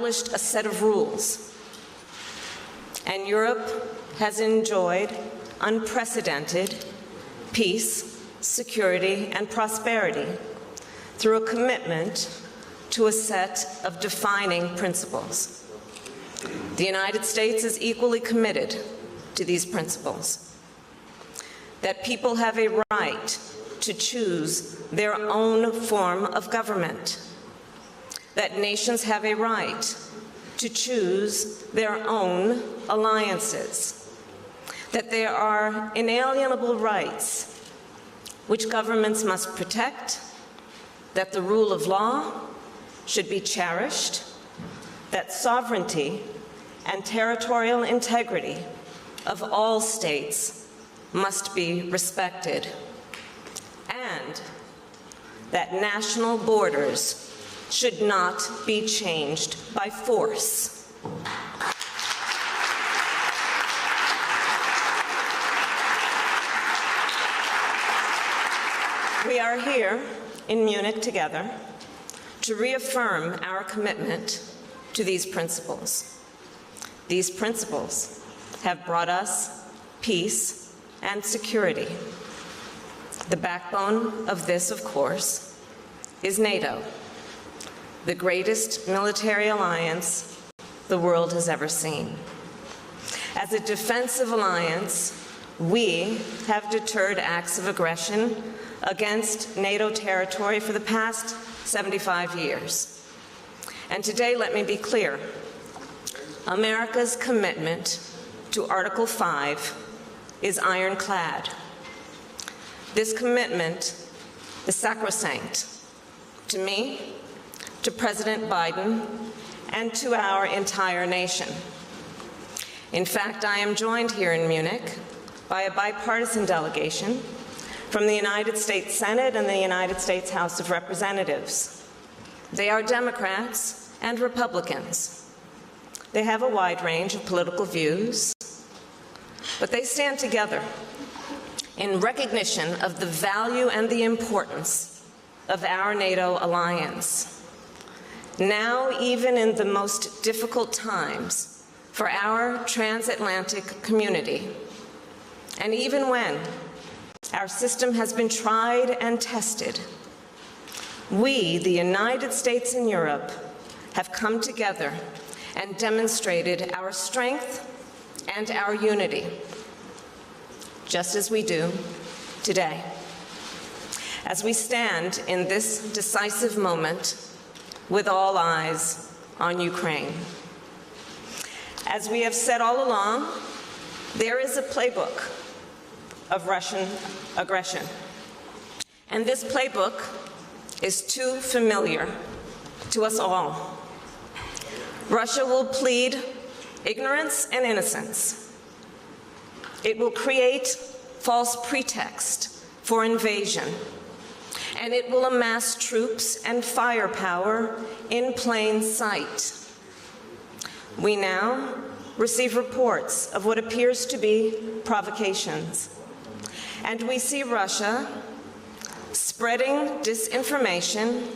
established a set of rules, and Europe has enjoyed unprecedented peace, security, and prosperity through a commitment to a set of defining principles. The United States is equally committed to these principles, that people have a right to choose their own form of government, that nations have a right to choose their own alliances, that there are inalienable rights which governments must protect, that the rule of law should be cherished, that sovereignty and territorial integrity of all states must be respected, and that national borders should not be changed by force. We are here in Munich together to reaffirm our commitment to these principles. These principles have brought us peace and security. The backbone of this, of course, is NATO, the greatest military alliance the world has ever seen. As a defensive alliance, we have deterred acts of aggression against NATO territory for the past 75 years. And today, let me be clear, America's commitment to Article 5 is ironclad. This commitment is sacrosanct to me, to President Biden, and to our entire nation. In fact, I am joined here in Munich by a bipartisan delegation from the United States Senate and the United States House of Representatives. They are Democrats and Republicans. They have a wide range of political views, but they stand together in recognition of the value and the importance of our NATO alliance. Now, even in the most difficult times for our transatlantic community, and even when our system has been tried and tested, we, the United States and Europe, have come together and demonstrated our strength and our unity, just as we do today. As we stand in this decisive moment with all eyes on Ukraine. As we have said all along, there is a playbook of Russian aggression. And this playbook is too familiar to us all. Russia will plead ignorance and innocence. It will create false pretext for invasion, and it will amass troops and firepower in plain sight. We now receive reports of what appears to be provocations, and we see Russia spreading disinformation,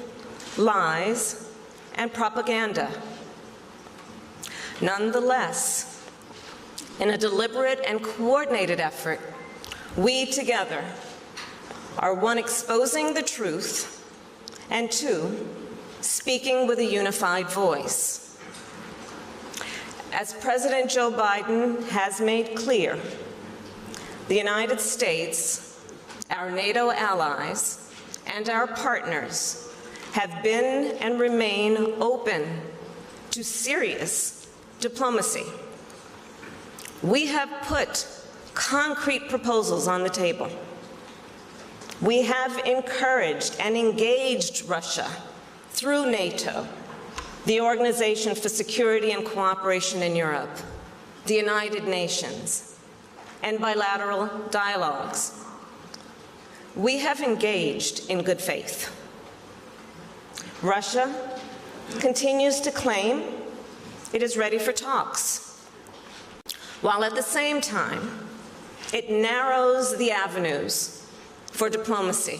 lies, and propaganda. Nonetheless, in a deliberate and coordinated effort, we together are, one, exposing the truth, and two, speaking with a unified voice. As President Joe Biden has made clear, the United States, our NATO allies, and our partners have been and remain open to serious diplomacy. We have put concrete proposals on the table. We have encouraged and engaged Russia through NATO, the Organization for Security and Cooperation in Europe, the United Nations, and bilateral dialogues. We have engaged in good faith. Russia continues to claim it is ready for talks, while at the same time, it narrows the avenues for diplomacy.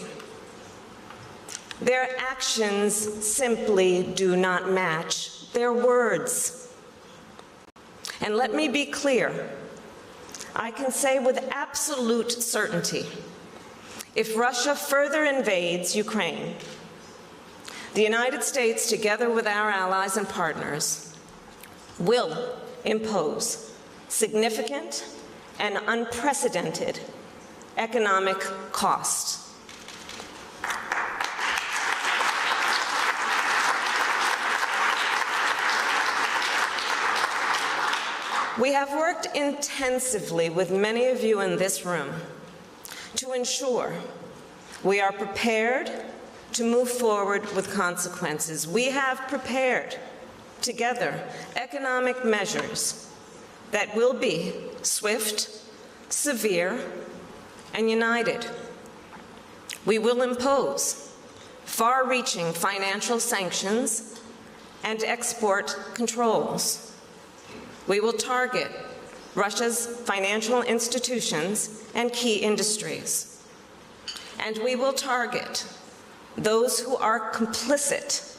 Their actions simply do not match their words. And let me be clear, I can say with absolute certainty, if Russia further invades Ukraine, the United States, together with our allies and partners, will impose significant and unprecedented economic cost. We have worked intensively with many of you in this room to ensure we are prepared to move forward with consequences. We have prepared together economic measures that will be swift, severe, and united. We will impose far-reaching financial sanctions and export controls. We will target Russia's financial institutions and key industries. And we will target those who are complicit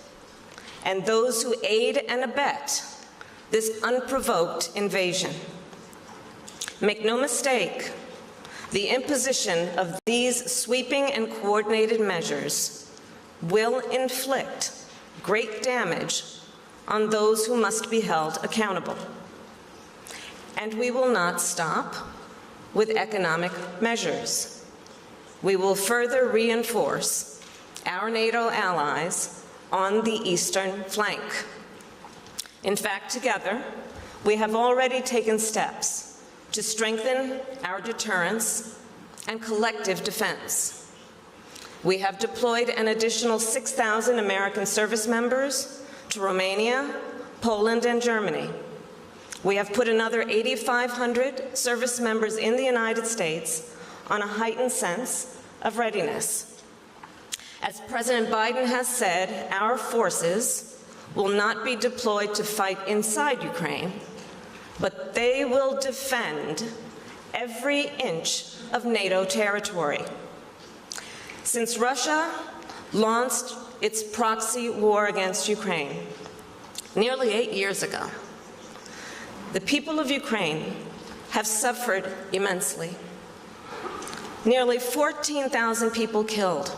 and those who aid and abet this unprovoked invasion. Make no mistake, the imposition of these sweeping and coordinated measures will inflict great damage on those who must be held accountable. And we will not stop with economic measures. We will further reinforce our NATO allies on the eastern flank. In fact, together, we have already taken steps to strengthen our deterrence and collective defense. We have deployed an additional 6,000 American service members to Romania, Poland, and Germany. We have put another 8,500 service members in the United States on a heightened sense of readiness. As President Biden has said, our forces will not be deployed to fight inside Ukraine, but they will defend every inch of NATO territory. Since Russia launched its proxy war against Ukraine nearly 8 years ago, the people of Ukraine have suffered immensely. Nearly 14,000 people killed,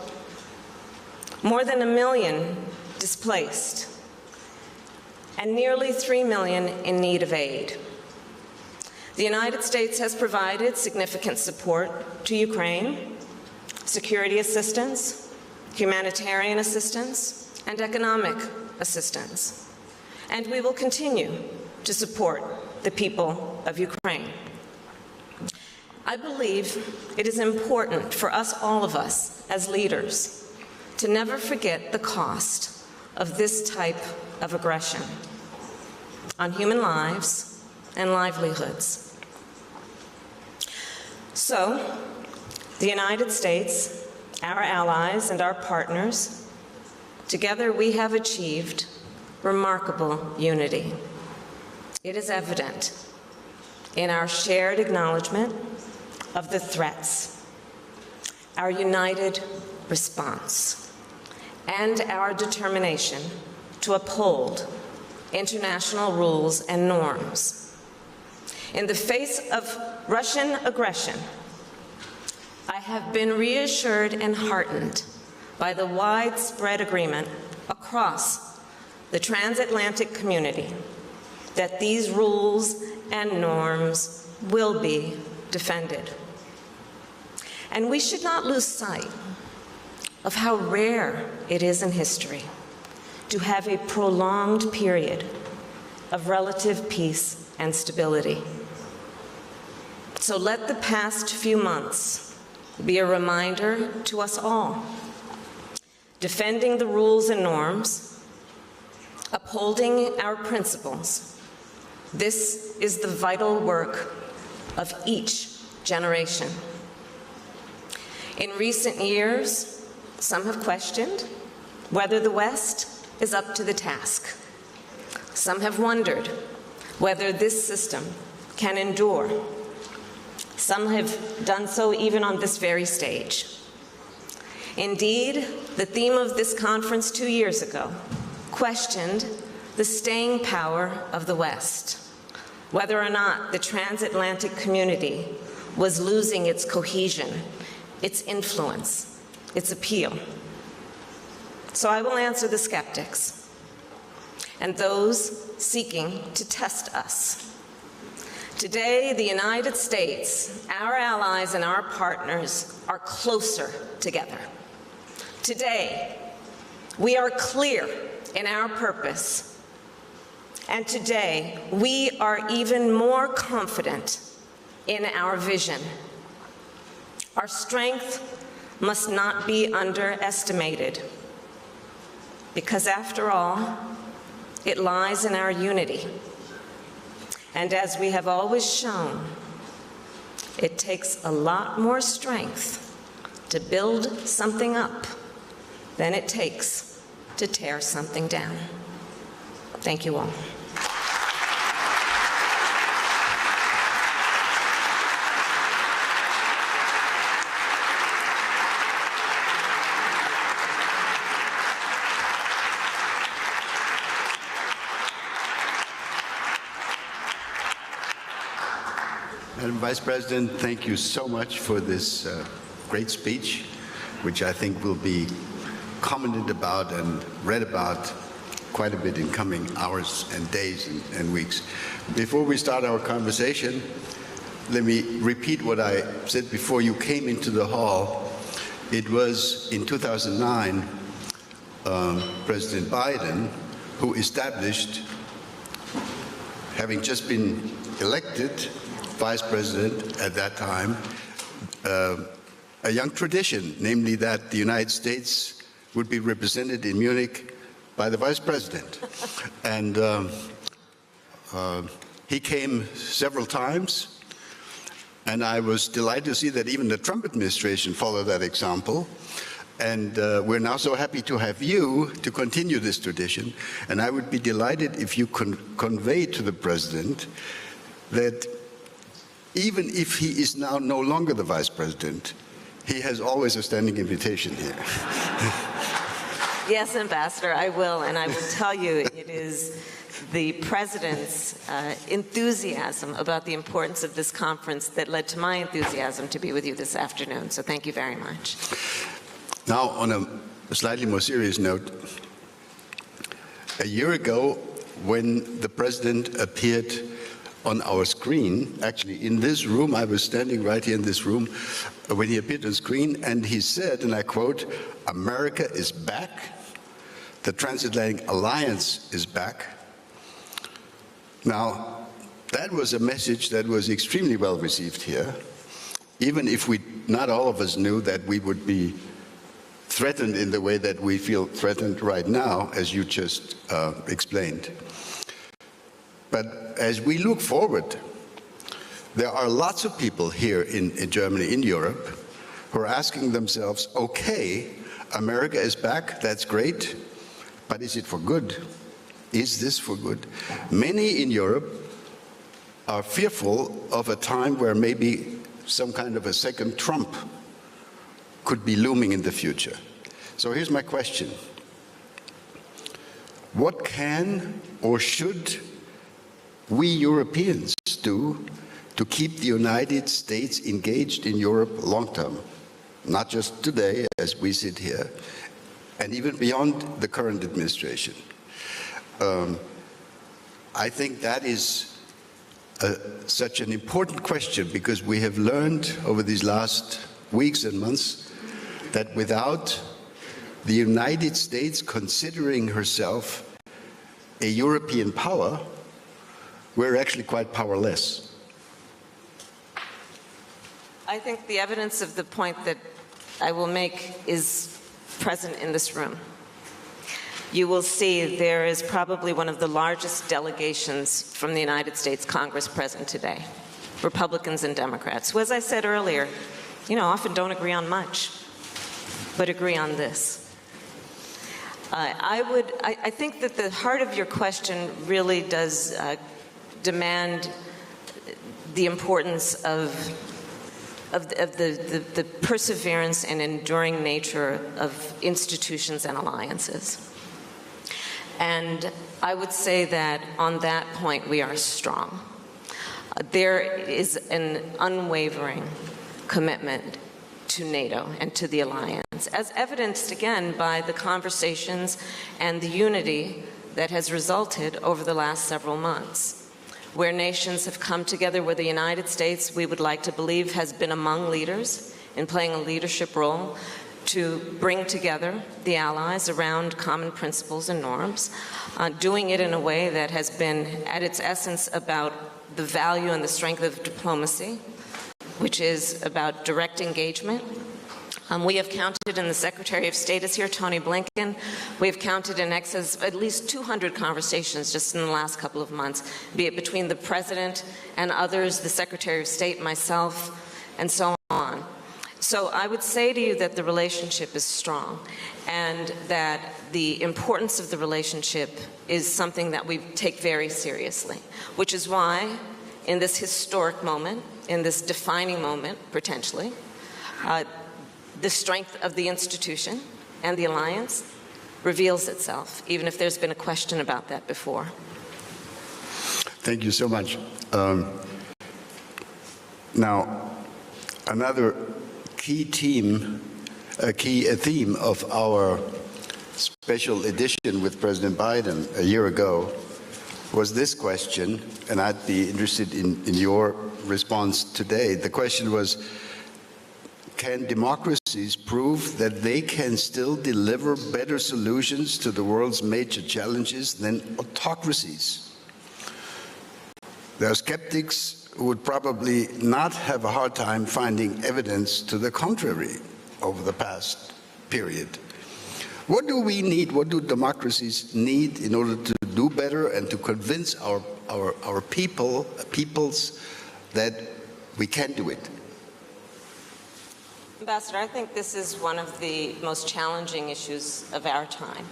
more than 1 million displaced, and nearly 3 million in need of aid. The United States has provided significant support to Ukraine, security assistance, humanitarian assistance, and economic assistance. And we will continue to support the people of Ukraine. I believe it is important for us, all of us, as leaders, to never forget the cost of this type of aggression on human lives and livelihoods. So, the United States, our allies, and our partners, together we have achieved remarkable unity. It is evident in our shared acknowledgement of the threats, our united response, and our determination to uphold international rules and norms. In the face of Russian aggression, I have been reassured and heartened by the widespread agreement across the transatlantic community that these rules and norms will be defended. And we should not lose sight of how rare it is in history to have a prolonged period of relative peace and stability. So let the past few months be a reminder to us all. Defending the rules and norms, upholding our principles, this is the vital work of each generation. In recent years, some have questioned whether the West is up to the task. Some have wondered whether this system can endure. Some have done so even on this very stage. Indeed, the theme of this conference 2 years ago questioned the staying power of the West, whether or not the transatlantic community was losing its cohesion, its influence, its appeal. So I will answer the skeptics and those seeking to test us. Today, the United States, our allies and our partners are closer together. Today, we are clear in our purpose. And today, we are even more confident in our vision. Our strength must not be underestimated, because after all, it lies in our unity. And as we have always shown, it takes a lot more strength to build something up than it takes to tear something down. Thank you all. Madam Vice President, thank you so much for this great speech, which I think will be commented about and read about quite a bit in coming hours and days and weeks. Before we start our conversation, let me repeat what I said before you came into the hall. It was in 2009, President Biden, who established, having just been elected Vice President at that time, a young tradition, namely that the United States would be represented in Munich by the Vice President. And he came several times, and I was delighted to see that even the Trump administration followed that example. And we're now so happy to have you to continue this tradition. And I would be delighted if you convey to the President that even if he is now no longer the Vice President, he has always a standing invitation here. Yes, Ambassador, I will, and I will tell you it is the President's enthusiasm about the importance of this conference that led to my enthusiasm to be with you this afternoon, so thank you very much. Now, on a slightly more serious note, a year ago, when the President appeared on our screen, actually in this room, I was standing right here in this room, when he appeared on screen, and he said, and I quote, "America is back, the transatlantic alliance is back." Now, that was a message that was extremely well received here, even if not all of us knew that we would be threatened in the way that we feel threatened right now, as you just explained. But as we look forward, there are lots of people here in Germany, in Europe, who are asking themselves, okay, America is back, that's great, but is it for good? Is this for good? Many in Europe are fearful of a time where maybe some kind of a second Trump could be looming in the future. So here's my question. What can or should we Europeans do to keep the United States engaged in Europe long-term, not just today as we sit here, and even beyond the current administration? I think that is such an important question, because we have learned over these last weeks and months that without the United States considering herself a European power, we're actually quite powerless. I think the evidence of the point that I will make is present in this room. You will see there is probably one of the largest delegations from the United States Congress present today, Republicans and Democrats, who, as I said earlier, often don't agree on much, but agree on this. I think that the heart of your question really does demand the importance of the perseverance and enduring nature of institutions and alliances. And I would say that on that point, we are strong. There is an unwavering commitment to NATO and to the alliance, as evidenced again by the conversations and the unity that has resulted over the last several months, where nations have come together, where the United States, we would like to believe, has been among leaders in playing a leadership role to bring together the allies around common principles and norms, doing it in a way that has been at its essence about the value and the strength of diplomacy, which is about direct engagement. We have counted, and the Secretary of State is here, Tony Blinken, we have counted in excess of at least 200 conversations just in the last couple of months, be it between the President and others, the Secretary of State, myself, and so on. So I would say to you that the relationship is strong and that the importance of the relationship is something that we take very seriously, which is why in this historic moment, in this defining moment, potentially, the strength of the institution and the alliance reveals itself, even if there's been a question about that before. Thank you so much. Now, another key theme of our special edition with President Biden a year ago was this question, and I'd be interested in your response today. The question was, can democracies prove that they can still deliver better solutions to the world's major challenges than autocracies? There are skeptics who would probably not have a hard time finding evidence to the contrary over the past period. What do we need, what do democracies need in order to do better and to convince our peoples that we can do it? Ambassador, I think this is one of the most challenging issues of our time,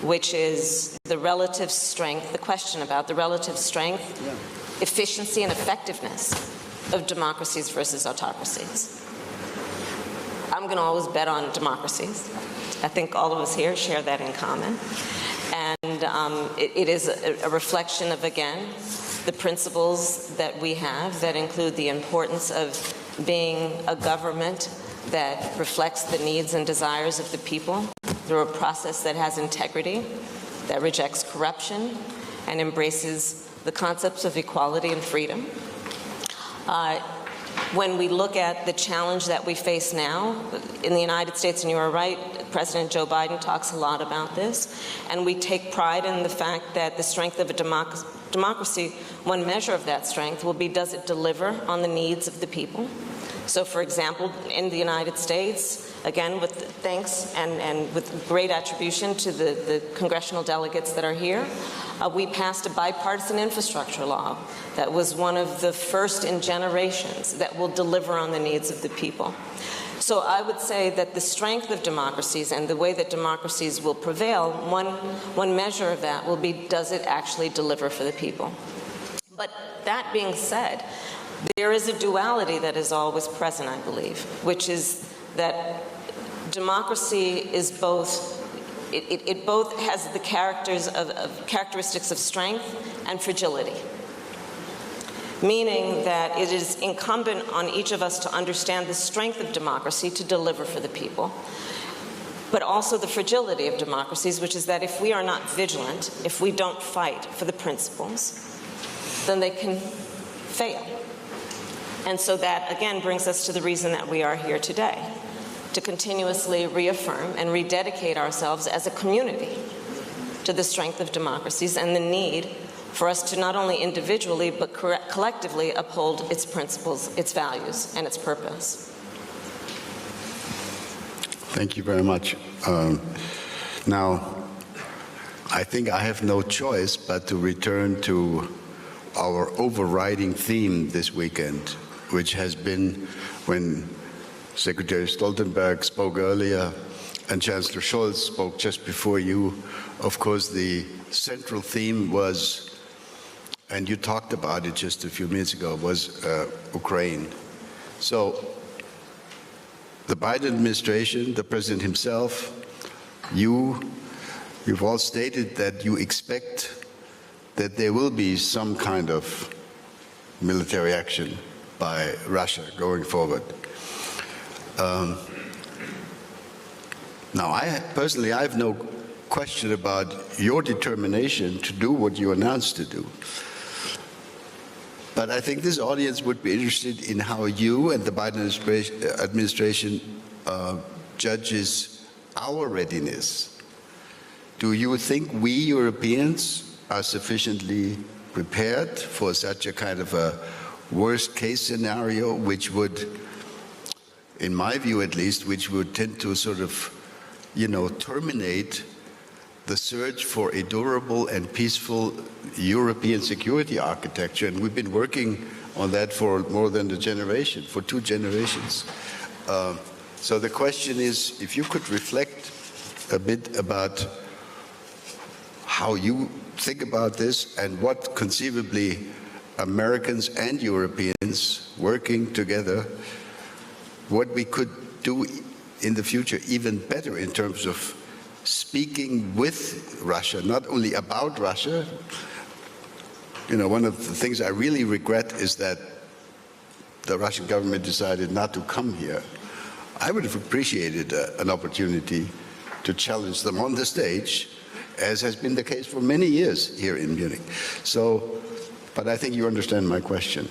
which is the relative strength, the question about the relative strength, efficiency, and effectiveness of democracies versus autocracies. I'm going to always bet on democracies. I think all of us here share that in common. And it is a reflection of, again, the principles that we have that include the importance of being a government that reflects the needs and desires of the people through a process that has integrity, that rejects corruption, and embraces the concepts of equality and freedom. When we look at the challenge that we face now in the United States, and you are right, President Joe Biden talks a lot about this, and we take pride in the fact that the strength of a democracy, one measure of that strength will be, does it deliver on the needs of the people? So, for example, in the United States, again, with thanks and with great attribution to the congressional delegates that are here, we passed a bipartisan infrastructure law that was one of the first in generations that will deliver on the needs of the people. So I would say that the strength of democracies and the way that democracies will prevail, one measure of that will be, does it actually deliver for the people? But that being said, there is a duality that is always present, I believe, which is that democracy is both, it both has the characteristics of strength and fragility, meaning that it is incumbent on each of us to understand the strength of democracy to deliver for the people, but also the fragility of democracies, which is that if we are not vigilant, if we don't fight for the principles, then they can fail. And so that, again, brings us to the reason that we are here today, to continuously reaffirm and rededicate ourselves as a community to the strength of democracies and the need for us to not only individually but collectively uphold its principles, its values, and its purpose. Thank you very much. Now, I think I have no choice but to return to our overriding theme this weekend, which has been, when Secretary Stoltenberg spoke earlier and Chancellor Scholz spoke just before you, of course, the central theme was, and you talked about it just a few minutes ago, was Ukraine. So the Biden administration, the president himself, you, you've all stated that you expect that there will be some kind of military action by Russia going forward. Now, I have no question about your determination to do what you announced to do. But I think this audience would be interested in how you and the Biden administration judges our readiness. Do you think we Europeans are sufficiently prepared for such a kind of a worst-case scenario, which would, in my view at least, which would tend to sort of, terminate the search for a durable and peaceful European security architecture? And we've been working on that for more than a generation, for 2 generations. So the question is, if you could reflect a bit about how you think about this and what conceivably Americans and Europeans working together, what we could do in the future even better in terms of speaking with Russia, not only about Russia. One of the things I really regret is that the Russian government decided not to come here. I would have appreciated an opportunity to challenge them on the stage, as has been the case for many years here in Munich. But I think you understand my question.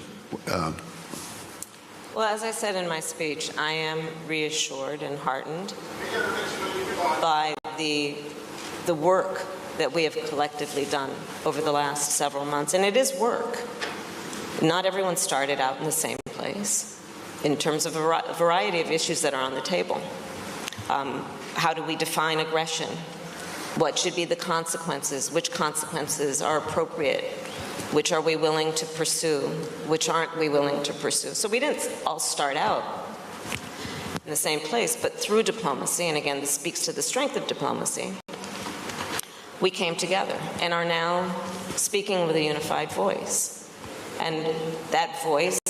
Well, as I said in my speech, I am reassured and heartened by the work that we have collectively done over the last several months. And it is work. Not everyone started out in the same place in terms of a variety of issues that are on the table. How do we define aggression? What should be the consequences? Which consequences are appropriate? Which are we willing to pursue? Which aren't we willing to pursue? So we didn't all start out in the same place, but through diplomacy, and again, this speaks to the strength of diplomacy, we came together and are now speaking with a unified voice. And that voice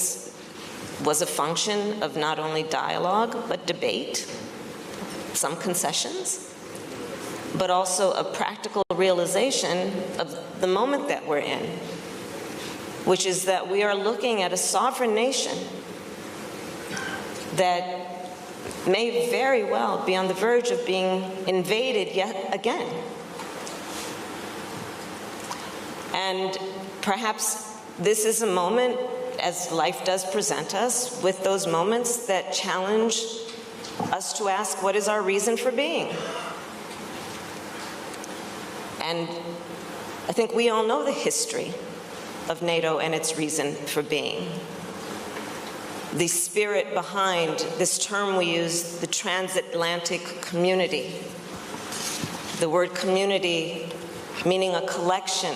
was a function of not only dialogue, but debate, some concessions, but also a practical realization of the moment that we're in, which is that we are looking at a sovereign nation that may very well be on the verge of being invaded yet again. And perhaps this is a moment, as life does present us, with those moments that challenge us to ask, what is our reason for being? And I think we all know the history of NATO and its reason for being. The spirit behind this term we use, the transatlantic community. The word community meaning a collection,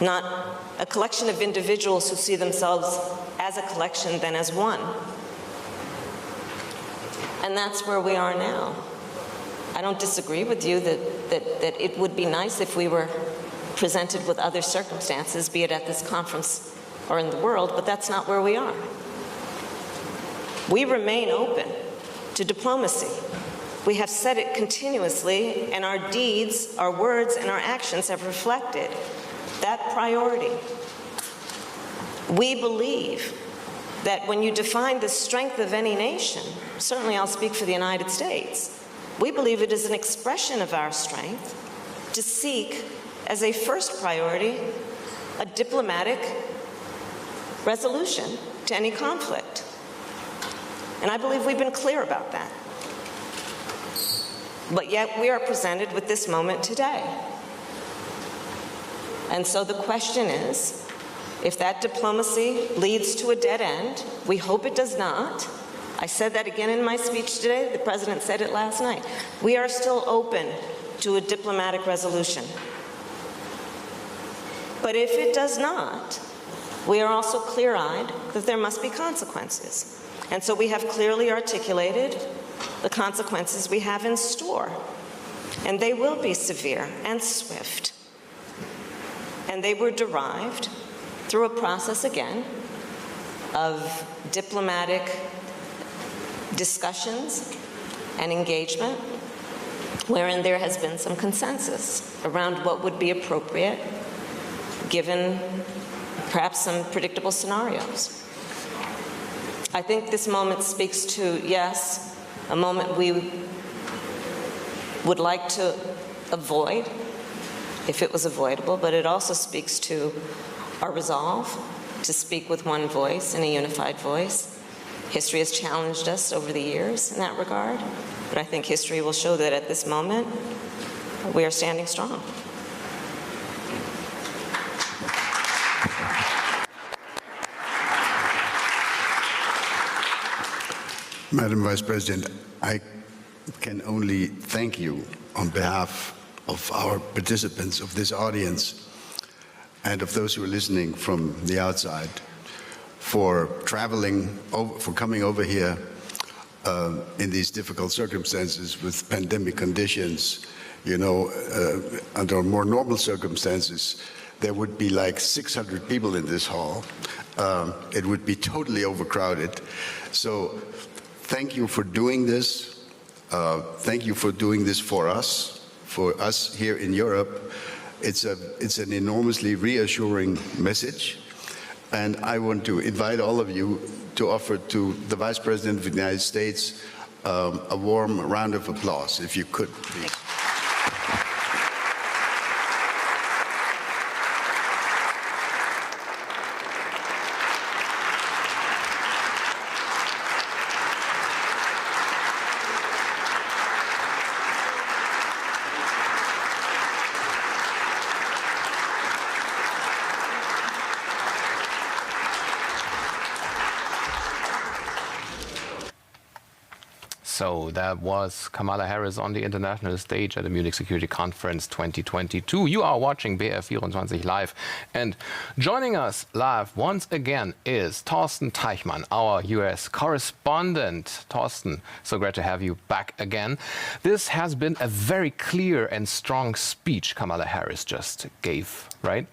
not a collection of individuals who see themselves as a collection than as one. And that's where we are now. I don't disagree with you that it would be nice if we were presented with other circumstances, be it at this conference or in the world, but that's not where we are. We remain open to diplomacy. We have said it continuously, and our deeds, our words, and our actions have reflected that priority. We believe that when you define the strength of any nation, certainly I'll speak for the United States, we believe it is an expression of our strength to seek, as a first priority, a diplomatic resolution to any conflict. And I believe we've been clear about that. But yet we are presented with this moment today. And so the question is, if that diplomacy leads to a dead end, we hope it does not. I said that again in my speech today. The President said it last night. We are still open to a diplomatic resolution. But if it does not, we are also clear-eyed that there must be consequences. And so we have clearly articulated the consequences we have in store. And they will be severe and swift. And they were derived through a process, again, of diplomatic discussions and engagement, wherein there has been some consensus around what would be appropriate given perhaps some predictable scenarios. I think this moment speaks to, yes, a moment we would like to avoid if it was avoidable, but it also speaks to our resolve to speak with one voice, in a unified voice. History has challenged us over the years in that regard, but I think history will show that at this moment we are standing strong. Madam Vice President, I can only thank you on behalf of our participants, of this audience, and of those who are listening from the outside, for traveling, for coming over here in these difficult circumstances with pandemic conditions. You know, under more normal circumstances, there would be like 600 people in this hall. It would be totally overcrowded. So thank you for doing this. Thank you for doing this for us here in Europe. It's an enormously reassuring message. And I want to invite all of you to offer to the Vice President of the United States a warm round of applause, if you could, please. So that was Kamala Harris on the international stage at the Munich Security Conference 2022. You are watching BR24 live, and joining us live once again is Thorsten Teichmann, our US correspondent. Thorsten, so great to have you back again. This has been a very clear and strong speech Kamala Harris just gave, right?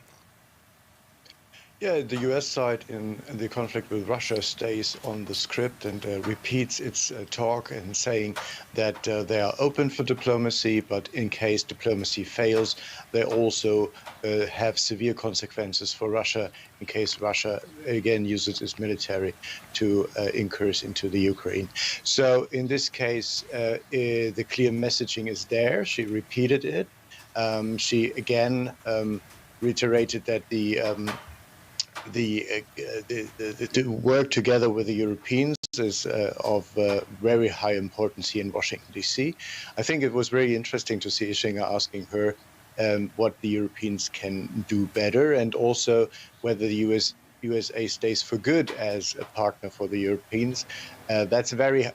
Yeah, the U.S. side in the conflict with Russia stays on the script and repeats its talk and saying that they are open for diplomacy, but in case diplomacy fails, they also have severe consequences for Russia in case Russia again uses its military to incurse into the Ukraine. So in this case, the clear messaging is there. She repeated it. She again reiterated that to work together with the Europeans is of very high importance here in Washington, D.C. I think it was very interesting to see Ischinger asking her what the Europeans can do better, and also whether the USA stays for good as a partner for the Europeans. That's a very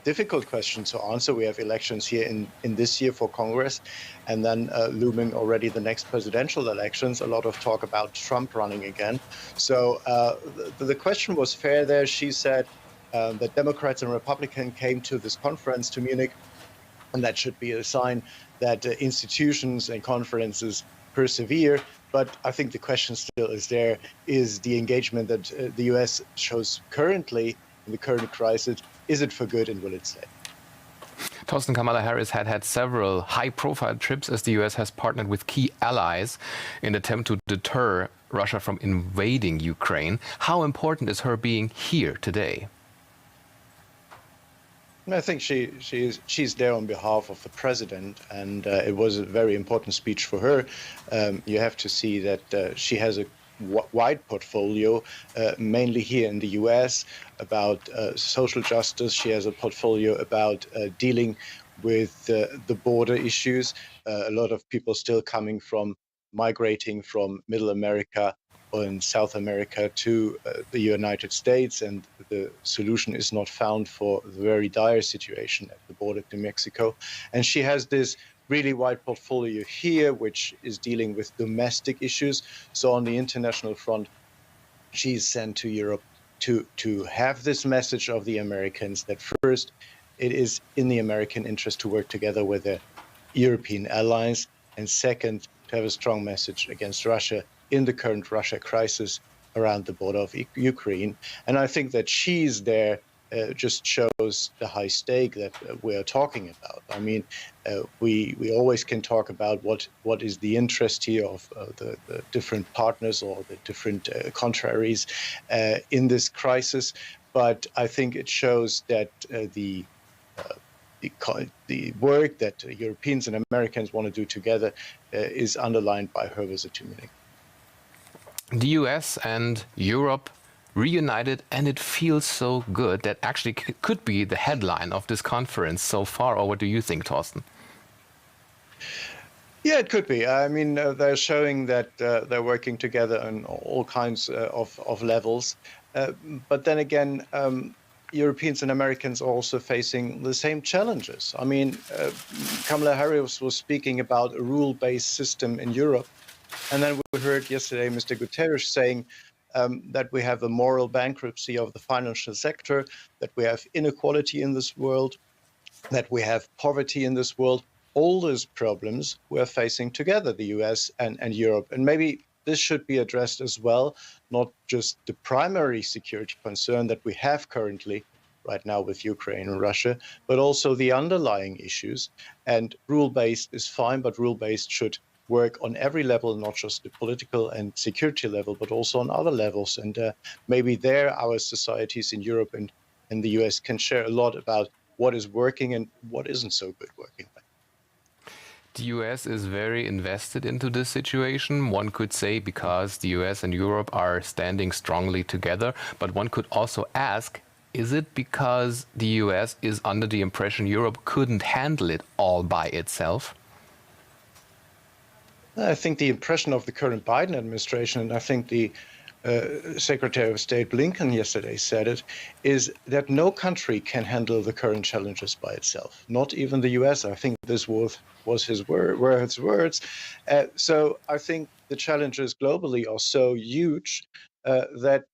difficult question to answer. We have elections here in this year for Congress, and then looming already the next presidential elections, a lot of talk about Trump running again. So the question was fair there. She said that Democrats and Republicans came to this conference to Munich, and that should be a sign that institutions and conferences persevere. But I think the question still is there, is the engagement that the US shows currently in the current crisis, is it for good and will it stay? Thorsten, Kamala Harris had several high-profile trips as the U.S. has partnered with key allies in an attempt to deter Russia from invading Ukraine. How important is her being here today? I think she's there on behalf of the president, and it was a very important speech for her. You have to see that she has a wide portfolio, mainly here in the U.S., about social justice. She has a portfolio about dealing with the border issues. A lot of people still migrating from Middle America and South America to the United States, and the solution is not found for the very dire situation at the border to Mexico. And she has this really wide portfolio here, which is dealing with domestic issues. So on the international front, she's sent to Europe to have this message of the Americans that first, it is in the American interest to work together with their European allies, and second, to have a strong message against Russia in the current Russia crisis around the border of Ukraine. And I think that she's there just shows shows the high stake that we are talking about. I mean, we always can talk about what is the interest here of the different partners or the different contraries in this crisis, but I think it shows that the work that Europeans and Americans want to do together is underlined by her visit to Munich. The US and Europe reunited, and it feels so good. That actually could be the headline of this conference so far, or what do you think, Thorsten? Yeah, it could be. I mean, they're showing that they're working together on all kinds of levels. But then again, Europeans and Americans are also facing the same challenges. I mean, Kamala Harris was speaking about a rule-based system in Europe. And then we heard yesterday Mr. Guterres saying that we have a moral bankruptcy of the financial sector, that we have inequality in this world, that we have poverty in this world. All those problems we're facing together, the US and Europe. And maybe this should be addressed as well, not just the primary security concern that we have currently right now with Ukraine and Russia, but also the underlying issues. And rule-based is fine, but rule-based should work on every level, not just the political and security level, but also on other levels. And maybe there our societies in Europe and the US can share a lot about what is working and what isn't so good working. The US is very invested into this situation, one could say, because the US and Europe are standing strongly together. But one could also ask, is it because the US is under the impression Europe couldn't handle it all by itself? I think the impression of the current Biden administration, and I think the Secretary of State Blinken yesterday said it, is that no country can handle the current challenges by itself, not even the US. I think this was his words. So I think the challenges globally are so huge that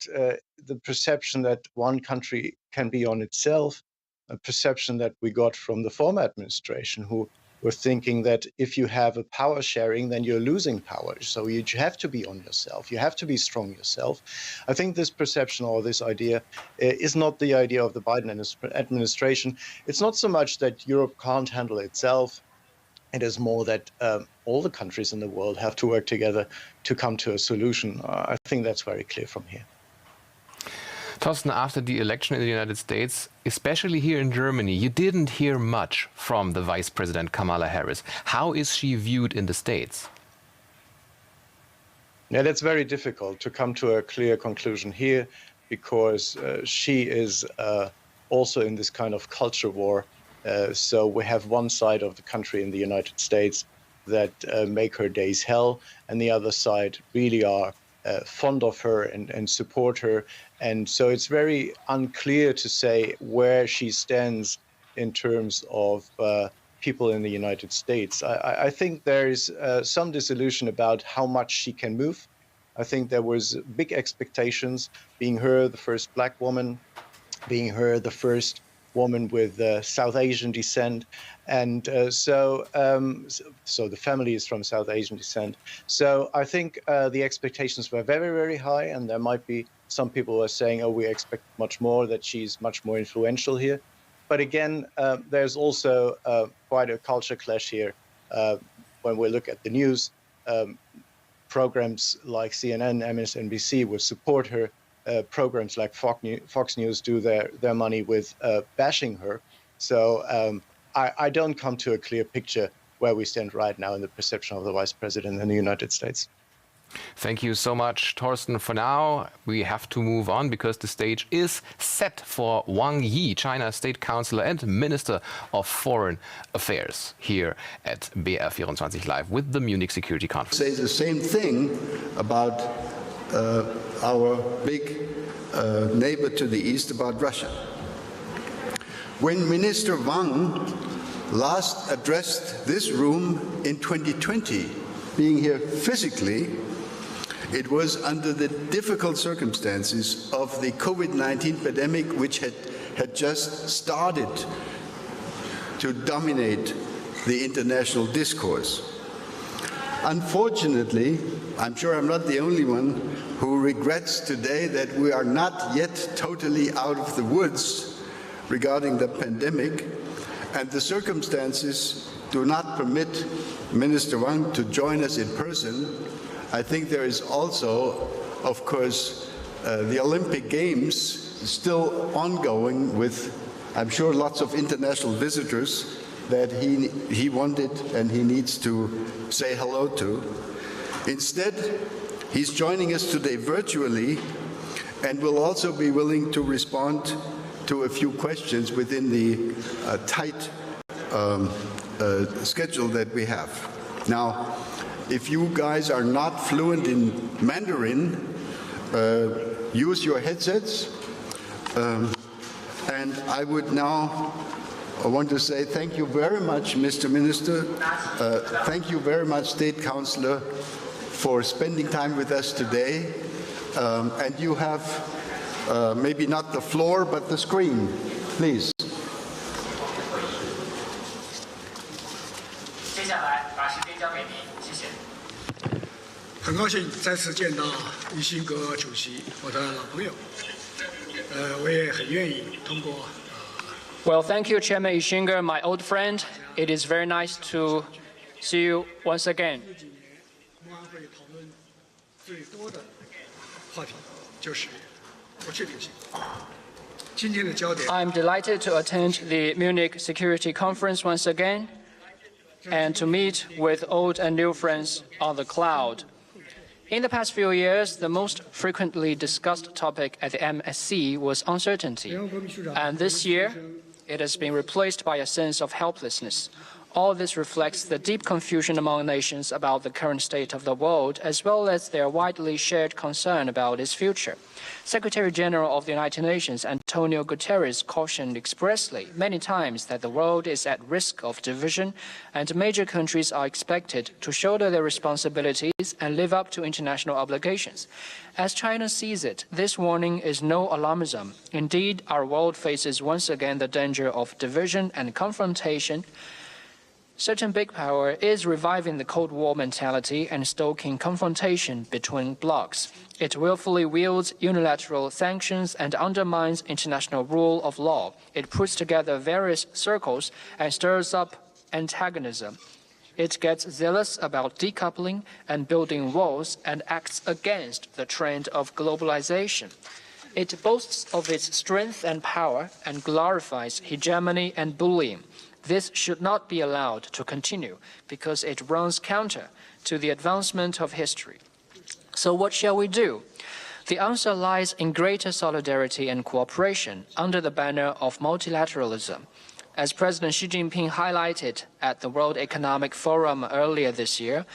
the perception that one country can be on itself, a perception that we got from the former administration, who were thinking that if you have a power sharing, then you're losing power. So you have to be on yourself. You have to be strong yourself. I think this perception or this idea is not the idea of the Biden administration. It's not so much that Europe can't handle itself. It is more that all the countries in the world have to work together to come to a solution. I think that's very clear from here. Thorsten, after the election in the United States, especially here in Germany, you didn't hear much from the Vice President Kamala Harris. How is she viewed in the States? Yeah, that's very difficult to come to a clear conclusion here, because she is also in this kind of culture war. So we have one side of the country in the United States that make her days hell, and the other side really are fond of her and support her. And so it's very unclear to say where she stands in terms of people in the United States. I think there is some disillusion about how much she can move. I think there was big expectations, being her the first black woman, being her the first woman with South Asian descent, and so the family is from South Asian descent. So I think the expectations were very, very high, and there might be some people who are saying, oh, we expect much more, that she's much more influential here. But again, there's also quite a culture clash here. When we look at the news, programs like CNN, MSNBC will support her. Programs like Fox News do their money with bashing her. So I don't come to a clear picture where we stand right now in the perception of the Vice President in the United States. Thank you so much, Thorsten. For now, we have to move on because the stage is set for Wang Yi, China's State Councilor and Minister of Foreign Affairs, here at BR24 Live with the Munich Security Conference. Say the same thing about our big neighbor to the east, about Russia. When Minister Wang last addressed this room in 2020, being here physically, it was under the difficult circumstances of the COVID-19 pandemic, which had just started to dominate the international discourse. Unfortunately, I'm sure I'm not the only one who regrets today that we are not yet totally out of the woods regarding the pandemic, and the circumstances do not permit Minister Wang to join us in person, I think there is also, of course, the Olympic Games still ongoing with, I'm sure, lots of international visitors that he wanted and he needs to say hello to. Instead, he's joining us today virtually and will also be willing to respond to a few questions within the tight schedule that we have. Now, if you guys are not fluent in Mandarin, use your headsets. And I would now want to say thank you very much, Mr. Minister. Thank you very much, State Councillor, for spending time with us today. And you have maybe not the floor, but the screen. Please. 接下来把时间交给您，谢谢。很高兴再次见到于新阁主席，我的老朋友。我也很愿意通过。Well, thank you, Chairman Ishinger, my old friend. It is very nice to see you once again. 这几年公安会讨论最多的话题就是不确定性。今天的焦点。I'm delighted to attend the Munich Security Conference once again and to meet with old and new friends on the cloud. In the past few years, the most frequently discussed topic at the MSC was uncertainty. And this year, it has been replaced by a sense of helplessness. All this reflects the deep confusion among nations about the current state of the world, as well as their widely shared concern about its future. Secretary-General of the United Nations, Antonio Guterres, cautioned expressly many times that the world is at risk of division, and major countries are expected to shoulder their responsibilities and live up to international obligations. As China sees it, this warning is no alarmism. Indeed, our world faces once again the danger of division and confrontation. Certain big power is reviving the Cold War mentality and stoking confrontation between blocs. It willfully wields unilateral sanctions and undermines international rule of law. It puts together various circles and stirs up antagonism. It gets zealous about decoupling and building walls and acts against the trend of globalization. It boasts of its strength and power and glorifies hegemony and bullying. This should not be allowed to continue because it runs counter to the advancement of history. So what shall we do? The answer lies in greater solidarity and cooperation under the banner of multilateralism. As President Xi Jinping highlighted at the World Economic Forum earlier this year,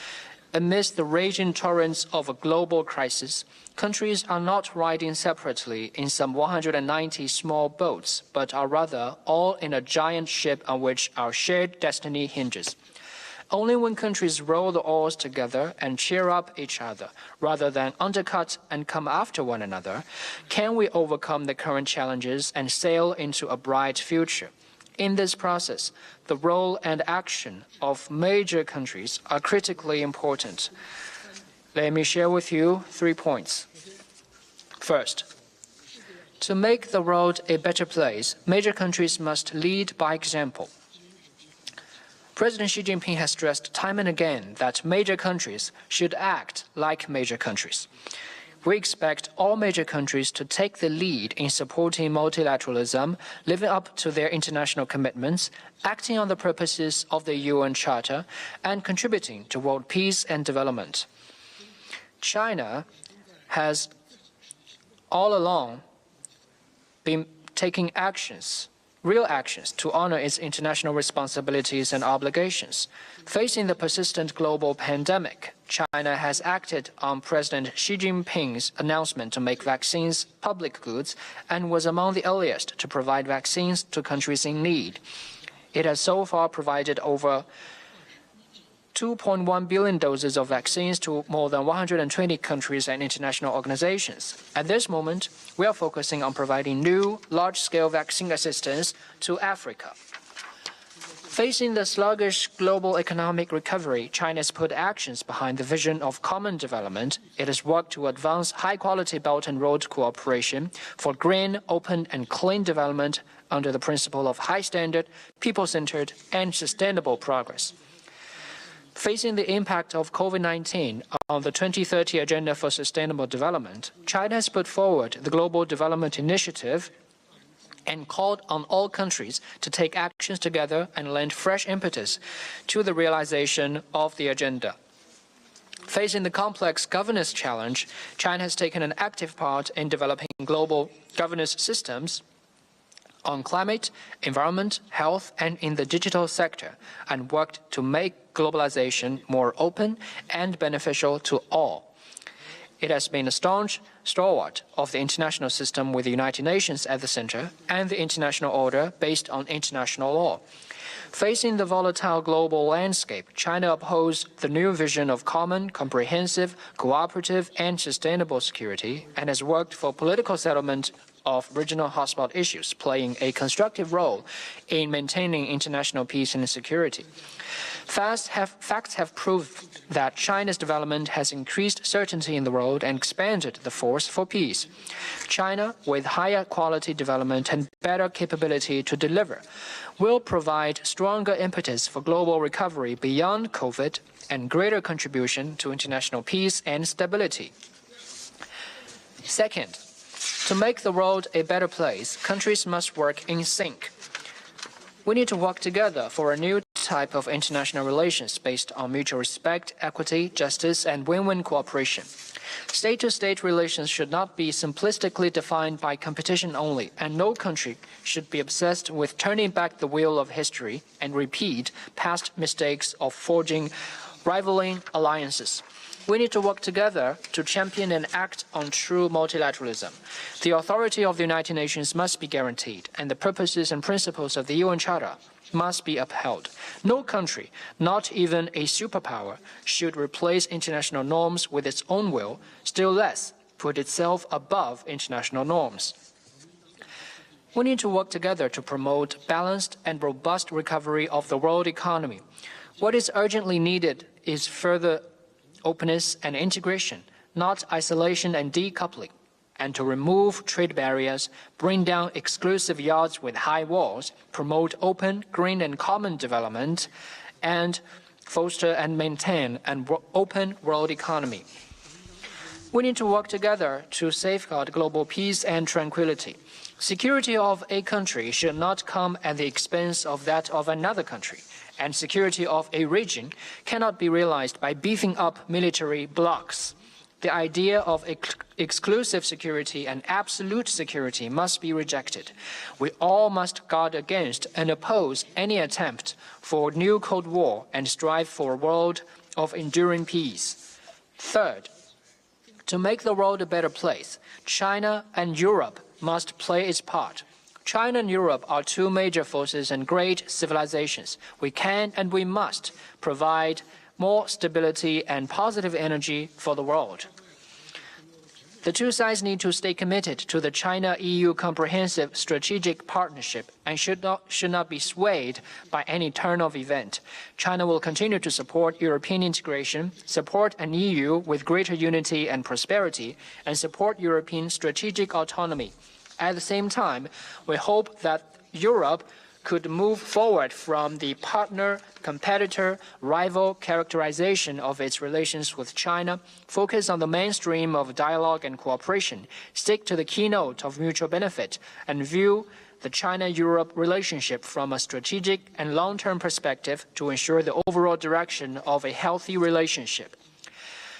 amidst the raging torrents of a global crisis, countries are not riding separately in some 190 small boats, but are rather all in a giant ship on which our shared destiny hinges. Only when countries row the oars together and cheer up each other, rather than undercut and come after one another, can we overcome the current challenges and sail into a bright future. In this process, the role and action of major countries are critically important. Let me share with you 3 points. First, to make the world a better place, major countries must lead by example. President Xi Jinping has stressed time and again that major countries should act like major countries. We expect all major countries to take the lead in supporting multilateralism, living up to their international commitments, acting on the purposes of the UN Charter, and contributing to world peace and development. China has all along been taking real actions to honor its international responsibilities and obligations. Facing the persistent global pandemic, China has acted on President Xi Jinping's announcement to make vaccines public goods and was among the earliest to provide vaccines to countries in need. It has so far provided over 2.1 billion doses of vaccines to more than 120 countries and international organizations. At this moment, we are focusing on providing new, large-scale vaccine assistance to Africa. Facing the sluggish global economic recovery, China has put actions behind the vision of common development. It has worked to advance high-quality Belt and Road cooperation for green, open, and clean development under the principle of high standard, people-centered, and sustainable progress. Facing the impact of COVID-19 on the 2030 Agenda for Sustainable Development, China has put forward the Global Development Initiative and called on all countries to take actions together and lend fresh impetus to the realization of the agenda. Facing the complex governance challenge, China has taken an active part in developing global governance systems on climate, environment, health, and in the digital sector, and worked to make globalization more open and beneficial to all. It has been a staunch stalwart of the international system with the United Nations at the center and the international order based on international law. Facing the volatile global landscape, China upholds the new vision of common, comprehensive, cooperative, and sustainable security and has worked for political settlement of regional hotspot issues, playing a constructive role in maintaining international peace and security. Facts have proved that China's development has increased certainty in the world and expanded the force for peace. China, with higher quality development and better capability to deliver, will provide stronger impetus for global recovery beyond COVID and greater contribution to international peace and stability. Second, to make the world a better place, countries must work in sync. We need to work together for a new type of international relations based on mutual respect, equity, justice, and win-win cooperation. State-to-state relations should not be simplistically defined by competition only, and no country should be obsessed with turning back the wheel of history and repeat past mistakes of forging rivaling alliances. We need to work together to champion and act on true multilateralism. The authority of the United Nations must be guaranteed, and the purposes and principles of the UN Charter must be upheld. No country, not even a superpower, should replace international norms with its own will, still less put itself above international norms. We need to work together to promote balanced and robust recovery of the world economy. What is urgently needed is further openness and integration, not isolation and decoupling, and to remove trade barriers, bring down exclusive yards with high walls, promote open, green, and common development, and foster and maintain an open world economy. We need to work together to safeguard global peace and tranquility. Security of a country should not come at the expense of that of another country, and security of a region cannot be realized by beefing up military blocs. The idea of exclusive security and absolute security must be rejected. We all must guard against and oppose any attempt for new Cold War and strive for a world of enduring peace. Third, to make the world a better place, China and Europe must play its part. China and Europe are two major forces and great civilizations. We can and we must provide more stability and positive energy for the world. The two sides need to stay committed to the China-EU comprehensive strategic partnership and should not be swayed by any turn of event. China will continue to support European integration, support an EU with greater unity and prosperity, and support European strategic autonomy. At the same time, we hope that Europe could move forward from the partner, competitor, rival characterization of its relations with China, focus on the mainstream of dialogue and cooperation, stick to the keynote of mutual benefit, and view the China-Europe relationship from a strategic and long-term perspective to ensure the overall direction of a healthy relationship.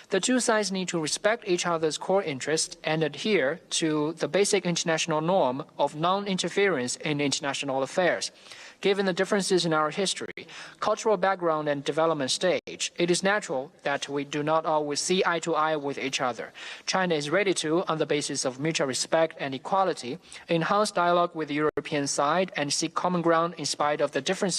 The two sides need to respect each other's core interests and adhere to the basic international norm of non-interference in international affairs. Given the differences in our history, cultural background, and development stage, it is natural that we do not always see eye to eye with each other. China is ready to, on the basis of mutual respect and equality, enhance dialogue with the European side and seek common ground in spite of the differences